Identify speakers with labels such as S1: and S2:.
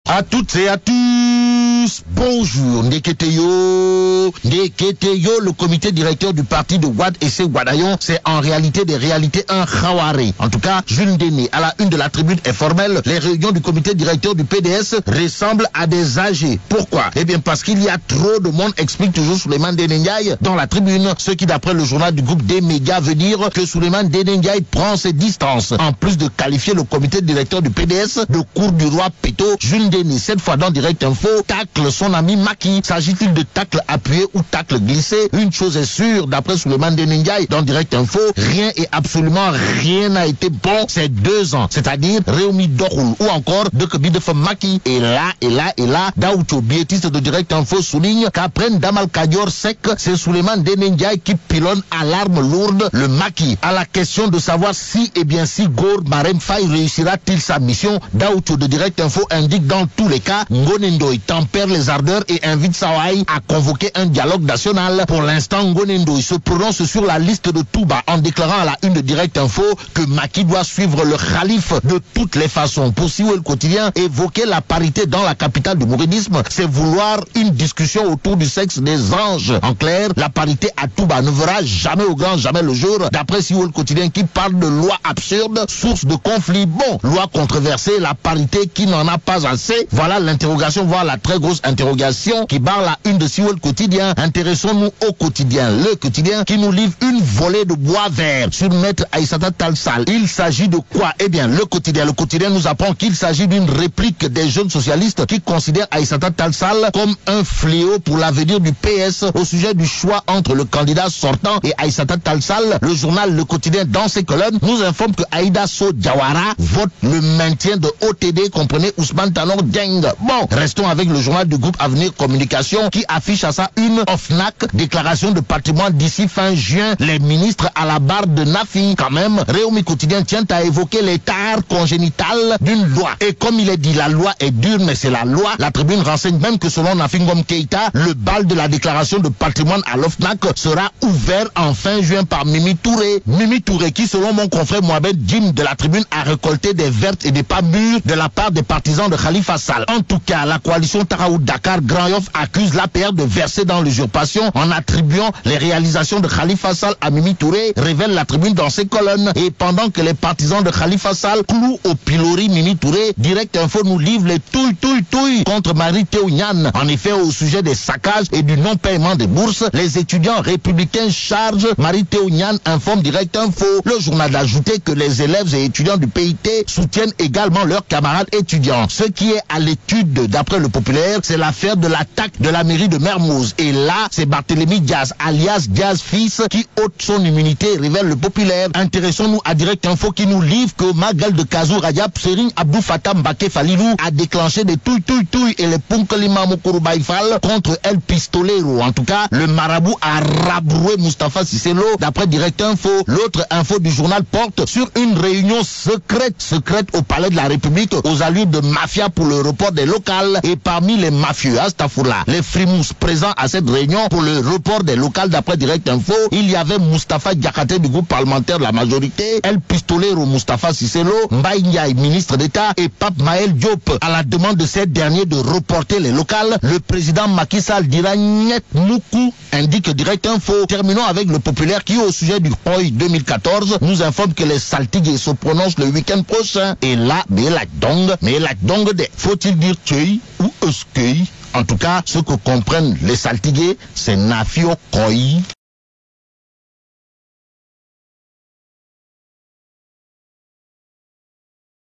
S1: À toutes et à tous, bonjour. Ndeketeyo, le comité directeur du parti de Wade et ses Wadayon, c'est en réalité des réalités un khawari. En tout cas, Jules Déné, à la une de la tribune informelle, les réunions du comité directeur du PDS ressemblent à des AG. Pourquoi? Eh bien parce qu'il y a trop de monde, explique toujours Souleymane Ndéné Ndiaye dans la tribune, ce qui d'après le journal du groupe des médias veut dire que Souleymane Ndéné Ndiaye prend ses distances. En plus de qualifier le comité directeur du PDS de cour du roi Péto, Jules Déné, cette fois dans Direct Info, tacle son ami Macky. S'agit-il de tacle appuyé ou tacle glissé? Une chose est sûre, d'après Souleymane Ndéné Ndiaye dans Direct Info, rien et absolument rien n'a été bon ces 2 ans, c'est-à-dire Réumi Dorul ou encore de Kebidef Macky. Et là, Daoucho, biétiste de Direct Info, souligne qu'après Damal Kadior sec, c'est Souleymane Ndéné Ndiaye qui pilonne à l'arme lourde le Macky. À la question de savoir si Gor Marème Faye réussira-t-il sa mission, Daoucho de Direct Info indique dans tous les cas, Ngonendoy tempère les ardeurs et invite Sawai à convoquer un dialogue national. Pour l'instant, Ngonendoy se prononce sur la liste de Touba en déclarant à la une de Direct Info que Macky doit suivre le khalife de toutes les façons. Pour Siwel Quotidien, évoquer la parité dans la capitale du mouridisme, c'est vouloir une discussion autour du sexe des anges. En clair, la parité à Touba ne verra jamais au grand jamais le jour, d'après Siwel Quotidien qui parle de loi absurde, source de conflit. Bon, loi controversée, la parité qui n'en a pas assez. Voilà l'interrogation, voire la très grosse interrogation qui barre la une de Siwel Quotidien. Intéressons-nous au quotidien. Le quotidien qui nous livre une volée de bois vert sur Maître Aïssata Tall Sall. Il s'agit de quoi? Eh bien, le quotidien nous apprend qu'il s'agit d'une réplique des jeunes socialistes qui considèrent Aïssata Tall Sall comme un fléau pour l'avenir du PS au sujet du choix entre le candidat sortant et Aïssata Tall Sall. Le journal Le Quotidien, dans ses colonnes, nous informe que Aïda Sow Diawara vote le maintien de OTD, comprenez Ousmane Tanor Dieng. Bon, restons avec le journal du groupe Avenir Communication qui affiche à sa une OFNAC, déclaration de patrimoine d'ici fin juin, les ministres à la barre de Nafi. Quand même, Réumi Quotidien tient à évoquer les tares congénitales d'une loi. Et comme il est dit, la loi est dure, mais c'est la loi. La tribune renseigne même que selon Nafi Ngom Keïta, le bal de la déclaration de patrimoine à l'OFNAC sera ouvert en fin juin par Mimi Touré. Mimi Touré qui, selon mon confrère Mohamed Jim de la tribune, a récolté des vertes et des pas mûres de la part des partisans de Khalifa Sall. En tout cas, la coalition Taraou Dakar Grand Yoff accuse l'APR de verser dans l'usurpation en attribuant les réalisations de Khalifa Sall à Mimi Touré, révèle la tribune dans ses colonnes. Et pendant que les partisans de Khalifa Sall clouent au pilori Mimi Touré, Direct Info nous livre les touilles contre Mary Teuw Niane. En effet, au sujet des saccages et du non-paiement des bourses, les étudiants républicains chargent Mary Teuw Niane, informe Direct Info. Le journal a ajouté que les élèves et étudiants du PIT soutiennent également leurs camarades étudiants. Ce qui est à l'étude d'après le Populaire, c'est l'affaire de l'attaque de la mairie de Mermoz. Et là, c'est Barthélémy Diaz, alias Diaz fils, qui ôte son immunité, révèle le Populaire. Intéressons-nous à Direct Info qui nous livre que Magal de Kazou Rajab Serigne Abdou Fattah Mbaké Falilou a déclenché des touilles et les Punkalima Mokoro Baïfal contre El Pistolero. En tout cas, le marabout a rabroué Moustapha Cissé Lo, d'après Direct Info. L'autre info du journal porte sur une réunion secrète au Palais de la République aux allures de mafia pour le report des locales. Et parmi les mafieux, Astafoula, les frimous présents à cette réunion pour le report des locales d'après Direct Info, il y avait Moustapha Diakhaté du groupe parlementaire de la majorité, El Pistolero Moustapha Cissé Lo, Mbaye Ndiaye, ministre d'État, et Pape Maël Diop. À la demande de ces derniers de reporter les locales, le président Macky Sall dira Niet Moukou, indique Direct Info. Terminons avec le Populaire qui, au sujet du Hoy 2014, nous informe que les saltigués se prononcent le week-end prochain. Et là, mais la dong de, faut-il dire Tchei ou Euskei? En tout cas, ce que comprennent les saltigués, c'est Nafio Koi.